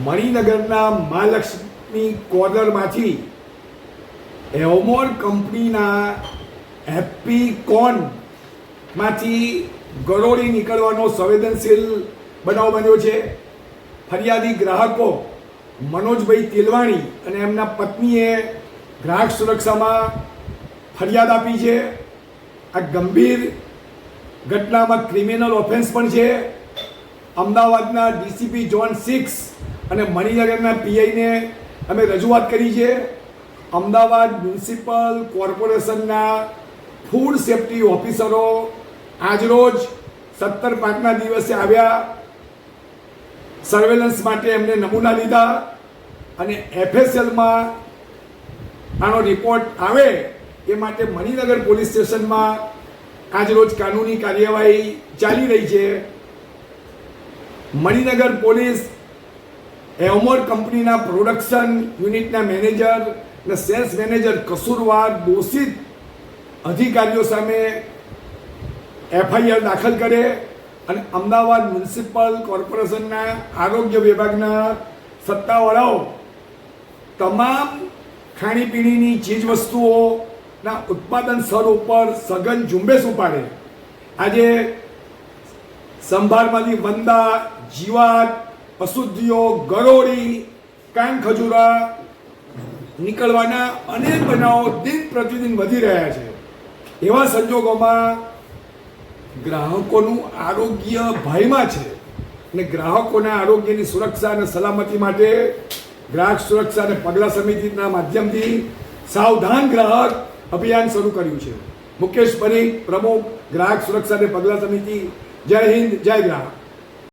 મણિનગરના મહાલક્ષ્મી કોર્નરમાંથી એવમોર કંપનીના હેપી કોર્નમાંથી ગરોળી નીકળવાનો સંવેદનશીલ બનાવ બન્યો છે. ફરિયાદી ગ્રાહકો મનોજભાઈ તેલવાણી અને એમના પત્નીએ ગ્રાહક સુરક્ષામાં ફરિયાદ આપી છે. આ ગંભીર ઘટનામાં ક્રિમિનલ ઓફેન્સ પણ છે. અમદાવાદના ડીસીપી ઝોન 6 અને મણિનગરના પીઆઈને અમે રજૂઆત કરી છે. અમદાવાદ મ્યુનિસિપલ કોર્પોરેશનના ફૂડ સેફ્ટી ઓફિસરો આજરોજ 17/5ના દિવસે આવ્યા. સર્વેલન્સ માટે એમને નમૂના લીધા અને એફએસએલમાં આનો રિપોર્ટ આવે એ માટે મણિનગર પોલીસ સ્ટેશનમાં આજરોજ કાનૂની કાર્યવાહી ચાલી રહી છે. મણિનગર પોલીસ એવમોર કંપનીના પ્રોડક્શન યુનિટના મેનેજર અને સેલ્સ મેનેજર કસૂરવાર દોષિત અધિકારીઓ સામે એફઆઈઆર દાખલ કરે અને અમદાવાદ મ્યુનિસિપલ કોર્પોરેશનના આરોગ્ય વિભાગના સત્તાવાળાઓ તમામ ખાણીપીણીની ચીજવસ્તુઓના ઉત્પાદન સ્થળ ઉપર સઘન ઝુંબેશ ઉપાડે. આજે સંભારમાંથી વંદા, જીવાત, અશુદ્ધિઓ, ગરોળી, કાન ખજૂરા નીકળવાના અનેક બનાવો દિન પ્રતિદિન વધી રહ્યા છે. એવા સંજોગોમાં ગ્રાહકોનું આરોગ્ય ભયમાં છે અને ગ્રાહકોના આરોગ્યની સુરક્ષા અને સલામતી માટે ગ્રાહક સુરક્ષા અને પગલાં સમિતિના માધ્યમથી સાવધાન ગ્રાહક અભિયાન શરૂ કર્યું છે. મુકેશ પરીખ, પ્રમુખ, ગ્રાહક સુરક્ષા અને પગલાં સમિતિ. જય હિન્દ, જય ગ્રાહક.